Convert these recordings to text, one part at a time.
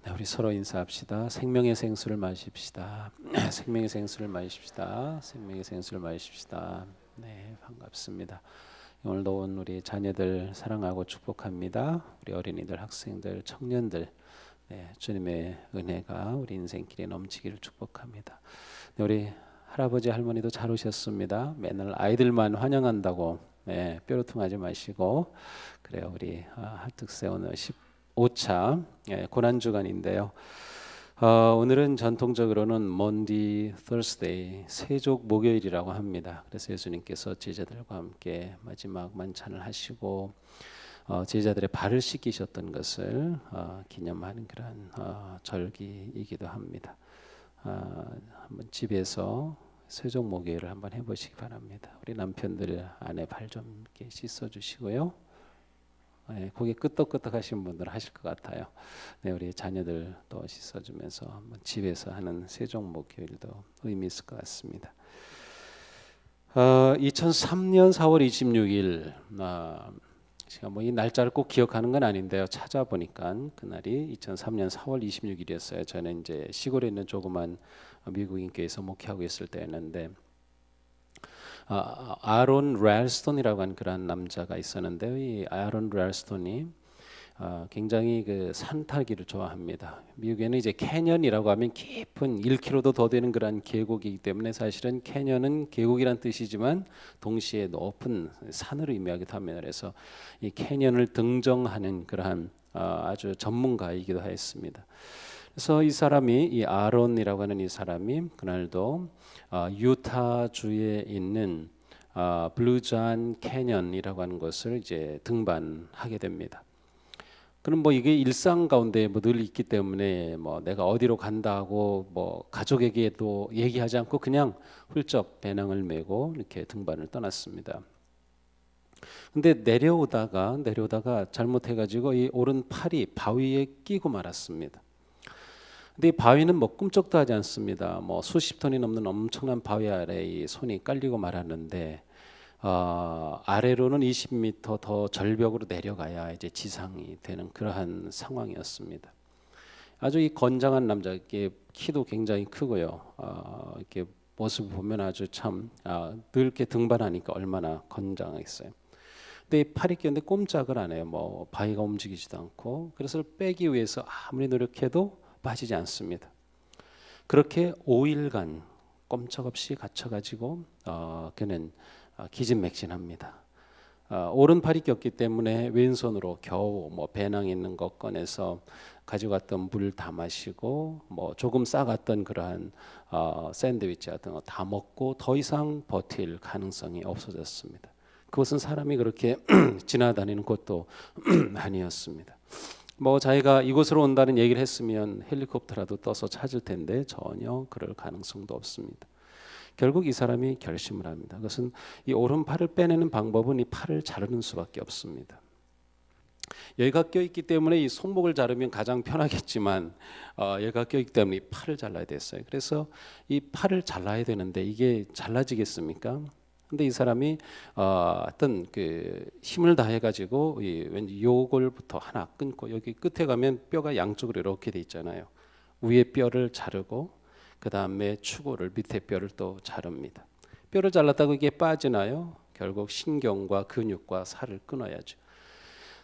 네, 우리 서로 인사합시다. 생명의 생수를 마십시다. 생명의 생수를 마십시다. 생명의 생수를 마십시다. 네, 반갑습니다. 오늘도 온 우리 자녀들 사랑하고 축복합니다. 우리 어린이들, 학생들, 청년들, 네, 주님의 은혜가 우리 인생길에 넘치기를 축복합니다. 네, 우리 할아버지 할머니도 잘 오셨습니다. 맨날 아이들만 환영한다고 뾰루통하지 마시고 그래요. 우리 하특세 오늘 15차 고난 주간인데요. 오늘은 전통적으로는 Maundy Thursday, 세족 목요일이라고 합니다. 그래서 예수님께서 제자들과 함께 마지막 만찬을 하시고 제자들의 발을 씻기셨던 것을 기념하는 그런 절기이기도 합니다. 한번 집에서 세족 목요일을 한번 해보시기 바랍니다. 우리 남편들 아내 발 좀 이렇게 씻어주시고요. 고개 끄덕끄덕 하신 분들 하실 것 같아요. 네, 우리 자녀들 또 씻어주면서 한번 집에서 하는 세종 목요일도 의미 있을 것 같습니다. 2003년 4월 26일 제가 뭐 이 날짜를 꼭 기억하는 건 아닌데요. 찾아보니까 그날이 2003년 4월 26일이었어요. 저는 이제 시골에 있는 조그만 미국인 교회에서 목회하고 있을 때였는데 아론 랄스톤이라고 하는 그런 남자가 있었는데 이 아론 랄스톤이 굉장히 그 산타기를 좋아합니다. 미국에는 이제 캐년이라고 하면 깊은 1km도 더 되는 그런 계곡이기 때문에 사실은 캐년은 계곡이란 뜻이지만 동시에 높은 산을 의미하기도 합니다. 그래서 이 캐년을 등정하는 그러한 아주 전문가이기도 했습니다. 그래서 이 사람이 이 아론이라고 하는 이 사람이 그날도 유타주에 있는 블루잔 캐년이라고 하는 것을 이제 등반하게 됩니다. 그럼 뭐 이게 일상 가운데 뭐 늘 있기 때문에 뭐 내가 어디로 간다고 뭐 가족에게도 얘기하지 않고 그냥 훌쩍 배낭을 메고 이렇게 등반을 떠났습니다. 근데 내려오다가 잘못해가지고 이 오른팔이 바위에 끼고 말았습니다. 근데 이 바위는 뭐 꿈쩍도 하지 않습니다. 뭐 수십 톤이 넘는 엄청난 바위 아래에 이 손이 깔리고 말았는데 아래로는 20m 더 절벽으로 내려가야 이제 지상이 되는 그러한 상황이었습니다. 아주 이 건장한 남자, 키도 굉장히 크고요. 이렇게 모습 보면 아주 참 늘 이렇게 등반하니까 얼마나 건장했어요. 근데 이 팔이 끼었는데 꼼짝을 안 해요. 뭐 바위가 움직이지도 않고 그래서 빼기 위해서 아무리 노력해도 빠지지 않습니다. 그렇게 5일간 꼼짝없이 갇혀가지고 그는 기진맥진합니다. 오른팔이 꼈기 때문에 왼손으로 겨우 뭐 배낭에 있는 거 꺼내서 가져갔던 물 다 마시고 뭐 조금 싸갔던 그러한 샌드위치 같은 거 다 먹고 더 이상 버틸 가능성이 없어졌습니다. 그것은 사람이 그렇게 지나다니는 곳도 아니었습니다. 뭐 자기가 이곳으로 온다는 얘기를 했으면 헬리콥터라도 떠서 찾을 텐데 전혀 그럴 가능성도 없습니다. 결국 이 사람이 결심을 합니다. 그것은 이 오른팔을 빼내는 방법은 이 팔을 자르는 수밖에 없습니다. 여기가 껴있기 때문에 이 손목을 자르면 가장 편하겠지만 여기가 껴있기 때문에 이 팔을 잘라야 됐어요. 그래서 이 팔을 잘라야 되는데 이게 잘라지겠습니까? 근데 이 사람이 어떤 그 힘을 다해 가지고 왠지 요골부터 하나 끊고 여기 끝에 가면 뼈가 양쪽으로 이렇게 돼 있잖아요. 위에 뼈를 자르고 그 다음에 추고를 밑에 뼈를 또 자릅니다. 뼈를 잘랐다고 이게 빠지나요? 결국 신경과 근육과 살을 끊어야죠.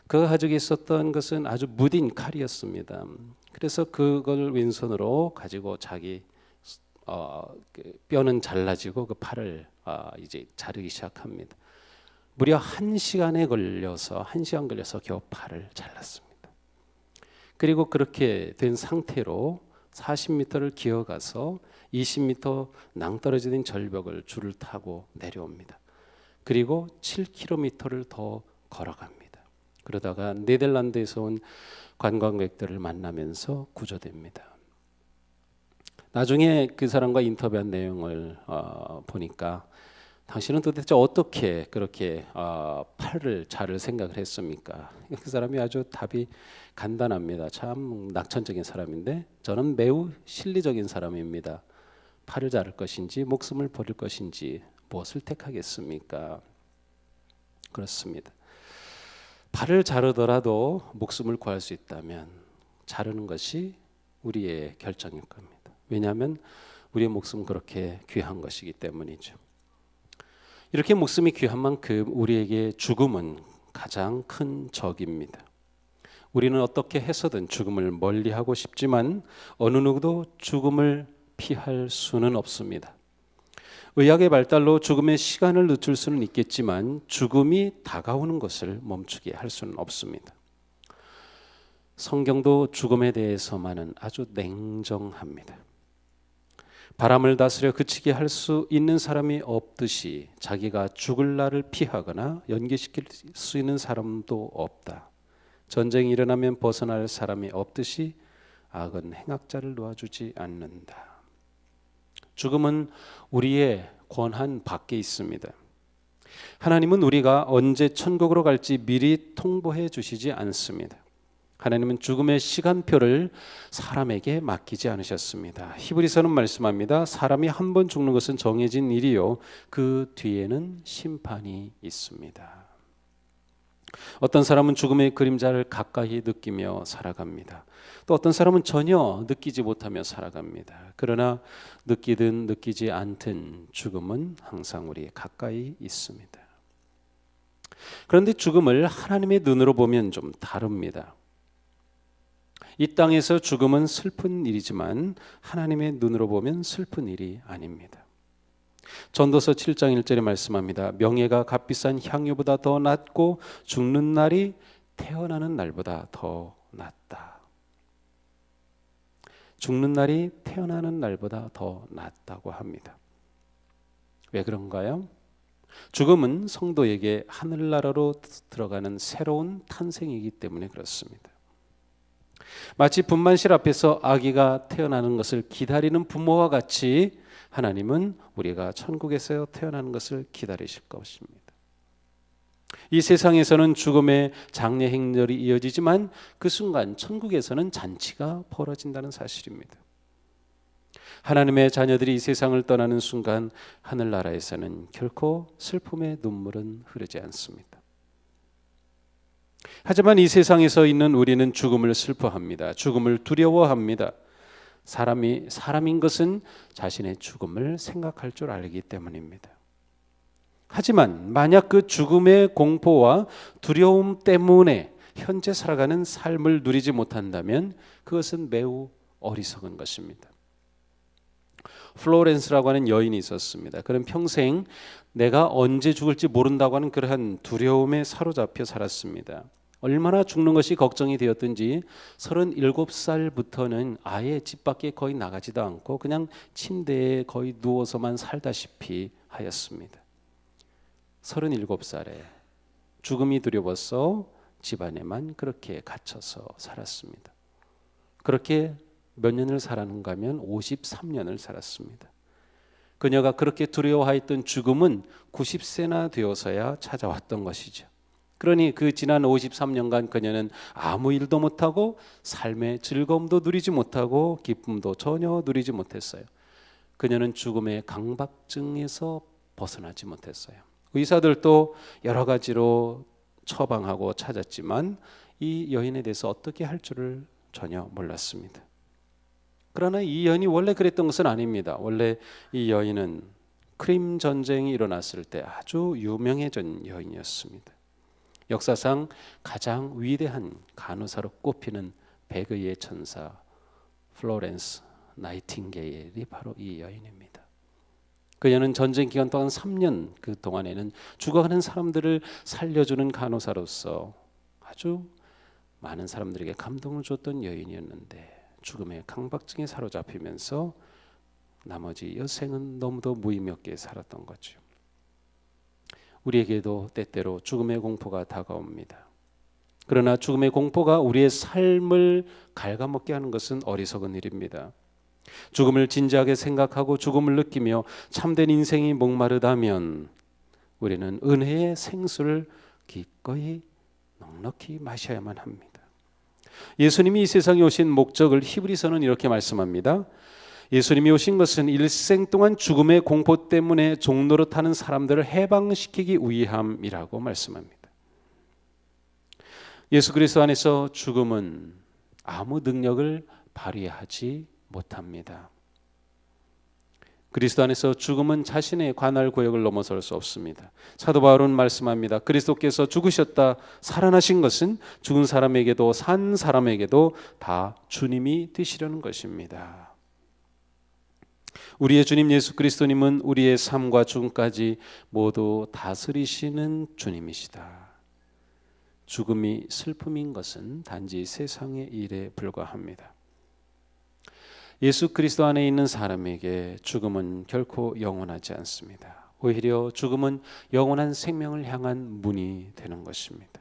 그 가지고 있었던 것은 아주 무딘 칼이었습니다. 그래서 그걸 왼손으로 가지고 자기 그 뼈는 잘라지고 그 팔을 이제 자르기 시작합니다. 무려 1시간 걸려서 겨우 팔을 잘랐습니다. 그리고 그렇게 된 상태로 40m를 기어가서 20m 낭떠러진 절벽을 줄을 타고 내려옵니다. 그리고 7km를 더 걸어갑니다. 그러다가 네덜란드에서 온 관광객들을 만나면서 구조됩니다. 나중에 그 사람과 인터뷰한 내용을 보니까 당신은 도대체 어떻게 그렇게 팔을 자를 생각을 했습니까? 그 사람이 아주 답이 간단합니다. 참 낙천적인 사람인데 저는 매우 실리적인 사람입니다. 팔을 자를 것인지 목숨을 버릴 것인지 무엇을 택하겠습니까? 그렇습니다. 팔을 자르더라도 목숨을 구할 수 있다면 자르는 것이 우리의 결정일 겁니다. 왜냐하면 우리의 목숨은 그렇게 귀한 것이기 때문이죠. 이렇게 목숨이 귀한 만큼 우리에게 죽음은 가장 큰 적입니다. 우리는 어떻게 해서든 죽음을 멀리하고 싶지만 어느 누구도 죽음을 피할 수는 없습니다. 의학의 발달로 죽음의 시간을 늦출 수는 있겠지만 죽음이 다가오는 것을 멈추게 할 수는 없습니다. 성경도 죽음에 대해서만은 아주 냉정합니다. 바람을 다스려 그치게 할 수 있는 사람이 없듯이 자기가 죽을 날을 피하거나 연기시킬 수 있는 사람도 없다. 전쟁이 일어나면 벗어날 사람이 없듯이 악은 행악자를 놓아주지 않는다. 죽음은 우리의 권한 밖에 있습니다. 하나님은 우리가 언제 천국으로 갈지 미리 통보해 주시지 않습니다. 하나님은 죽음의 시간표를 사람에게 맡기지 않으셨습니다. 히브리서는 말씀합니다. 사람이 한 번 죽는 것은 정해진 일이요 그 뒤에는 심판이 있습니다. 어떤 사람은 죽음의 그림자를 가까이 느끼며 살아갑니다. 또 어떤 사람은 전혀 느끼지 못하며 살아갑니다. 그러나 느끼든 느끼지 않든 죽음은 항상 우리 가까이 있습니다. 그런데 죽음을 하나님의 눈으로 보면 좀 다릅니다. 이 땅에서 죽음은 슬픈 일이지만 하나님의 눈으로 보면 슬픈 일이 아닙니다. 전도서 7장 1절에 말씀합니다. 명예가 값비싼 향유보다 더 낫고 죽는 날이 태어나는 날보다 더 낫다. 죽는 날이 태어나는 날보다 더 낫다고 합니다. 왜 그런가요? 죽음은 성도에게 하늘나라로 들어가는 새로운 탄생이기 때문에 그렇습니다. 마치 분만실 앞에서 아기가 태어나는 것을 기다리는 부모와 같이 하나님은 우리가 천국에서 태어나는 것을 기다리실 것입니다. 이 세상에서는 죽음의 장례 행렬이 이어지지만 그 순간 천국에서는 잔치가 벌어진다는 사실입니다. 하나님의 자녀들이 이 세상을 떠나는 순간 하늘나라에서는 결코 슬픔의 눈물은 흐르지 않습니다. 하지만 이 세상에서 있는 우리는 죽음을 슬퍼합니다. 죽음을 두려워합니다. 사람인 것은 자신의 죽음을 생각할 줄 알기 때문입니다. 하지만 만약 그 죽음의 공포와 두려움 때문에 현재 살아가는 삶을 누리지 못한다면 그것은 매우 어리석은 것입니다. 플로렌스라고 하는 여인이 있었습니다. 그는 평생 내가 언제 죽을지 모른다고 하는 그러한 두려움에 사로잡혀 살았습니다. 얼마나 죽는 것이 걱정이 되었든지 37살부터는 아예 집 밖에 거의 나가지도 않고 그냥 침대에 거의 누워서만 살다시피 하였습니다. 37살에 죽음이 두려워서 집안에만 그렇게 갇혀서 살았습니다. 그렇게 몇 년을 살았는가 하면 53년을 살았습니다. 그녀가 그렇게 두려워하였던 죽음은 90세나 되어서야 찾아왔던 것이죠. 그러니 그 지난 53년간 그녀는 아무 일도 못하고 삶의 즐거움도 누리지 못하고 기쁨도 전혀 누리지 못했어요. 그녀는 죽음의 강박증에서 벗어나지 못했어요. 의사들도 여러 가지로 처방하고 찾았지만 이 여인에 대해서 어떻게 할 줄을 전혀 몰랐습니다. 그러나 이 여인이 원래 그랬던 것은 아닙니다. 원래 이 여인은 크림 전쟁이 일어났을 때 아주 유명해진 여인이었습니다. 역사상 가장 위대한 간호사로 꼽히는 백의의 천사 플로렌스 나이팅게일이 바로 이 여인입니다. 그녀는 전쟁 기간 동안 3년 그 동안에는 죽어가는 사람들을 살려주는 간호사로서 아주 많은 사람들에게 감동을 줬던 여인이었는데 죽음의 강박증에 사로잡히면서 나머지 여생은 너무도 무의미하게 살았던 거죠. 우리에게도 때때로 죽음의 공포가 다가옵니다. 그러나 죽음의 공포가 우리의 삶을 갉아먹게 하는 것은 어리석은 일입니다. 죽음을 진지하게 생각하고 죽음을 느끼며 참된 인생이 목마르다면 우리는 은혜의 생수를 기꺼이 넉넉히 마셔야만 합니다. 예수님이 이 세상에 오신 목적을 히브리서는 이렇게 말씀합니다. 예수님이 오신 것은 일생 동안 죽음의 공포 때문에 종노릇하는 사람들을 해방시키기 위함이라고 말씀합니다. 예수 그리스도 안에서 죽음은 아무 능력을 발휘하지 못합니다. 그리스도 안에서 죽음은 자신의 관할 구역을 넘어설 수 없습니다. 사도 바울은 말씀합니다. 그리스도께서 죽으셨다 살아나신 것은 죽은 사람에게도 산 사람에게도 다 주님이 되시려는 것입니다. 우리의 주님 예수 그리스도님은 우리의 삶과 죽음까지 모두 다스리시는 주님이시다. 죽음이 슬픔인 것은 단지 세상의 일에 불과합니다. 예수 그리스도 안에 있는 사람에게 죽음은 결코 영원하지 않습니다. 오히려 죽음은 영원한 생명을 향한 문이 되는 것입니다.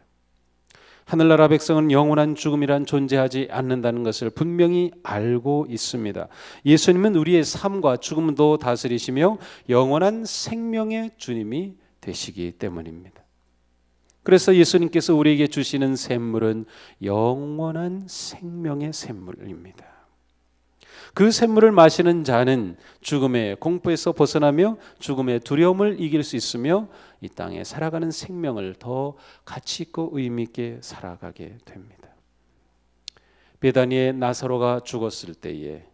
하늘나라 백성은 영원한 죽음이란 존재하지 않는다는 것을 분명히 알고 있습니다. 예수님은 우리의 삶과 죽음도 다스리시며 영원한 생명의 주님이 되시기 때문입니다. 그래서 예수님께서 우리에게 주시는 샘물은 영원한 생명의 샘물입니다. 그 샘물을 마시는 자는 죽음의 공포에서 벗어나며 죽음의 두려움을 이길 수 있으며 이 땅에 살아가는 생명을 더 가치 있고 의미 있게 살아가게 됩니다. 베다니의 나사로가 죽었을 때에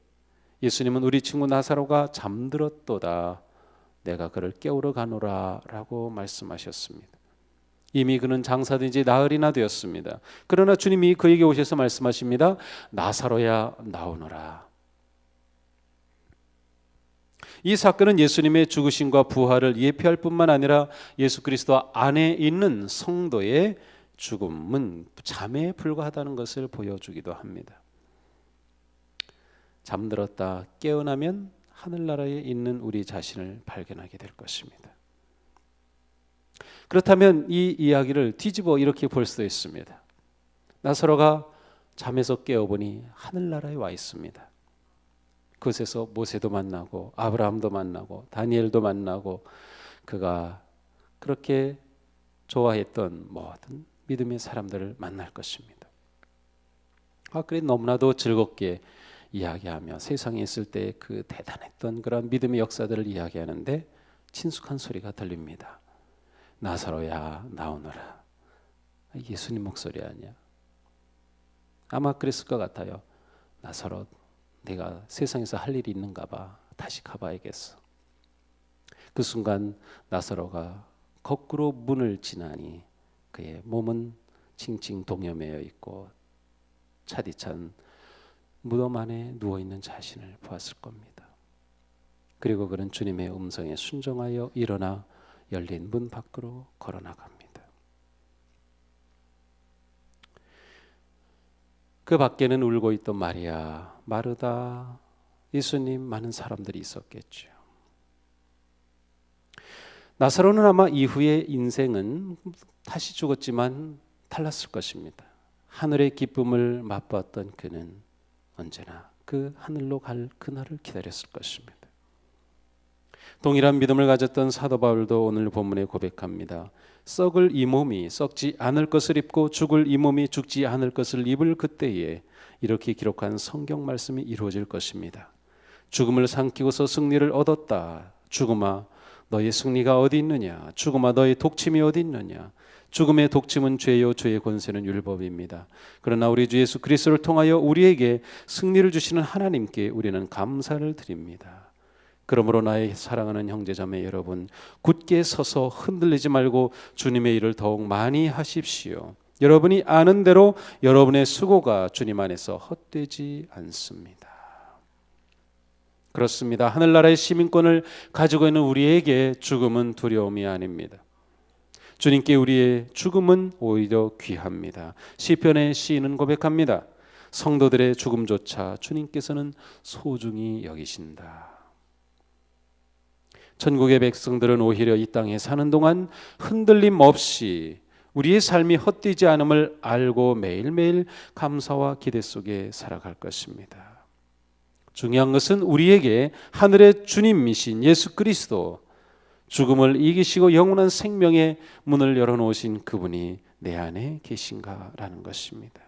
예수님은 우리 친구 나사로가 잠들었도다 내가 그를 깨우러 가노라 라고 말씀하셨습니다. 이미 그는 장사된 지 나흘이나 되었습니다. 그러나 주님이 그에게 오셔서 말씀하십니다. 나사로야 나오너라. 이 사건은 예수님의 죽으심과 부활을 예표할 뿐만 아니라 예수 그리스도 안에 있는 성도의 죽음은 잠에 불과하다는 것을 보여주기도 합니다. 잠들었다 깨어나면 하늘나라에 있는 우리 자신을 발견하게 될 것입니다. 그렇다면 이 이야기를 뒤집어 이렇게 볼 수도 있습니다. 나사로가 잠에서 깨어보니 하늘나라에 와 있습니다. 그곳에서 모세도 만나고 아브라함도 만나고 다니엘도 만나고 그가 그렇게 좋아했던 모든 믿음의 사람들을 만날 것입니다. 그래 너무나도 즐겁게 이야기하며 세상에 있을 때 그 대단했던 그런 믿음의 역사들을 이야기하는데 친숙한 소리가 들립니다. 나사로야 나오너라. 예수님 목소리 아니야? 아마 그랬을 것 같아요. 나사로 내가 세상에서 할 일이 있는가 봐. 다시 가봐야겠어. 그 순간 나사로가 거꾸로 문을 지나니 그의 몸은 칭칭 동여매여 있고 차디찬 무덤 안에 누워있는 자신을 보았을 겁니다. 그리고 그는 주님의 음성에 순종하여 일어나 열린 문 밖으로 걸어나갑니다. 그 밖에는 울고 있던 마리아, 마르다, 예수님 많은 사람들이 있었겠죠. 나사로는 아마 이후의 인생은 다시 죽었지만 달랐을 것입니다. 하늘의 기쁨을 맛보았던 그는 언제나 그 하늘로 갈 그날을 기다렸을 것입니다. 동일한 믿음을 가졌던 사도 바울도 오늘 본문에 고백합니다. 썩을 이 몸이 썩지 않을 것을 입고 죽을 이 몸이 죽지 않을 것을 입을 그때에 이렇게 기록한 성경 말씀이 이루어질 것입니다. 죽음을 삼키고서 승리를 얻었다. 죽음아 너의 승리가 어디 있느냐? 죽음아 너의 독침이 어디 있느냐? 죽음의 독침은 죄요 죄의 권세는 율법입니다. 그러나 우리 주 예수 그리스도를 통하여 우리에게 승리를 주시는 하나님께 우리는 감사를 드립니다. 그러므로 나의 사랑하는 형제자매 여러분, 굳게 서서 흔들리지 말고 주님의 일을 더욱 많이 하십시오. 여러분이 아는 대로 여러분의 수고가 주님 안에서 헛되지 않습니다. 그렇습니다. 하늘나라의 시민권을 가지고 있는 우리에게 죽음은 두려움이 아닙니다. 주님께 우리의 죽음은 오히려 귀합니다. 시편의 시인은 고백합니다. 성도들의 죽음조차 주님께서는 소중히 여기신다. 천국의 백성들은 오히려 이 땅에 사는 동안 흔들림 없이 우리의 삶이 헛되지 않음을 알고 매일매일 감사와 기대 속에 살아갈 것입니다. 중요한 것은 우리에게 하늘의 주님이신 예수 그리스도, 죽음을 이기시고 영원한 생명의 문을 열어놓으신 그분이 내 안에 계신가라는 것입니다.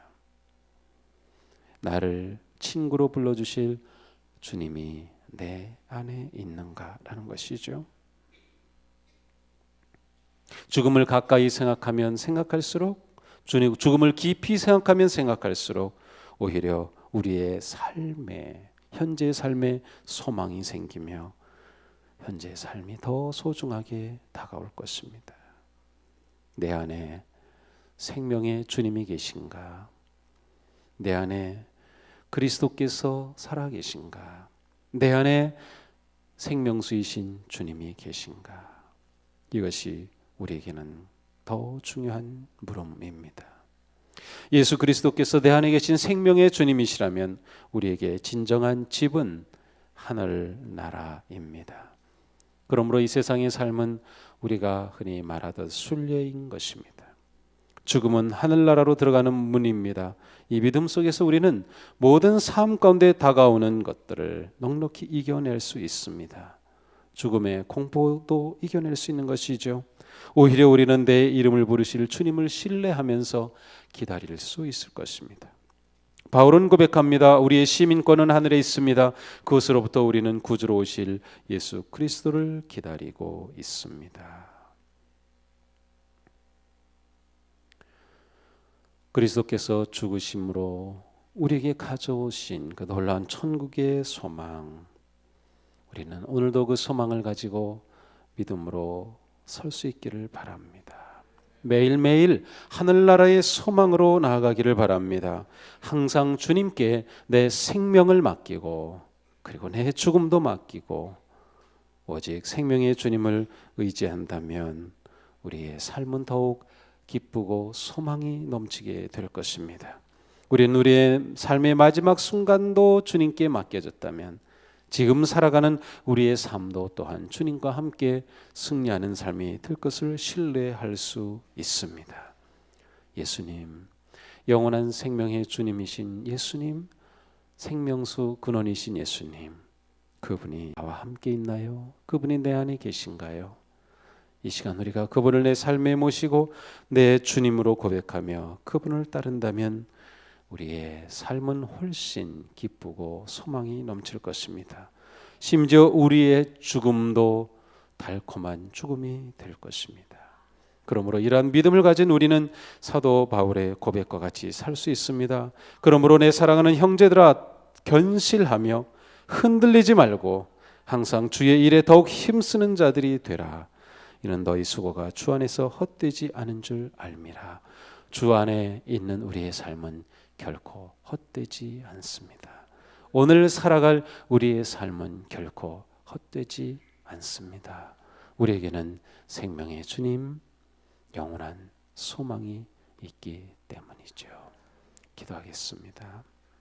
나를 친구로 불러주실 주님이 내 안에 있는가라는 것이죠. 죽음을 가까이 생각하면 생각할수록, 죽음을 깊이 생각하면 생각할수록 오히려 우리의 현재의 삶에 소망이 생기며 현재의 삶이 더 소중하게 다가올 것입니다. 내 안에 생명의 주님이 계신가? 내 안에 그리스도께서 살아계신가? 내 안에 생명수이신 주님이 계신가? 이것이 우리에게는 더 중요한 물음입니다. 예수 그리스도께서 내 안에 계신 생명의 주님이시라면 우리에게 진정한 집은 하늘나라입니다. 그러므로 이 세상의 삶은 우리가 흔히 말하듯 순례인 것입니다. 죽음은 하늘나라로 들어가는 문입니다. 이 믿음 속에서 우리는 모든 삶 가운데 다가오는 것들을 넉넉히 이겨낼 수 있습니다. 죽음의 공포도 이겨낼 수 있는 것이죠. 오히려 우리는 내 이름을 부르실 주님을 신뢰하면서 기다릴 수 있을 것입니다. 바울은 고백합니다. 우리의 시민권은 하늘에 있습니다. 그것으로부터 우리는 구주로 오실 예수 그리스도를 기다리고 있습니다. 그리스도께서 죽으심으로 우리에게 가져오신 그 놀라운 천국의 소망, 우리는 오늘도 그 소망을 가지고 믿음으로 설 수 있기를 바랍니다. 매일매일 하늘나라의 소망으로 나아가기를 바랍니다. 항상 주님께 내 생명을 맡기고 그리고 내 죽음도 맡기고 오직 생명의 주님을 의지한다면 우리의 삶은 더욱 기쁘고 소망이 넘치게 될 것입니다. 우리는 우리의 삶의 마지막 순간도 주님께 맡겨졌다면 지금 살아가는 우리의 삶도 또한 주님과 함께 승리하는 삶이 될 것을 신뢰할 수 있습니다. 예수님, 영원한 생명의 주님이신 예수님, 생명수 근원이신 예수님, 그분이 나와 함께 있나요? 그분이 내 안에 계신가요? 이 시간 우리가 그분을 내 삶에 모시고 내 주님으로 고백하며 그분을 따른다면 우리의 삶은 훨씬 기쁘고 소망이 넘칠 것입니다. 심지어 우리의 죽음도 달콤한 죽음이 될 것입니다. 그러므로 이러한 믿음을 가진 우리는 사도 바울의 고백과 같이 살 수 있습니다. 그러므로 내 사랑하는 형제들아, 견실하며 흔들리지 말고 항상 주의 일에 더욱 힘쓰는 자들이 되라. 이는 너희 수고가 주 안에서 헛되지 않은 줄 알미라. 주 안에 있는 우리의 삶은 결코 헛되지 않습니다. 오늘 살아갈 우리의 삶은 결코 헛되지 않습니다. 우리에게는 생명의 주님, 영원한 소망이 있기 때문이죠. 기도하겠습니다.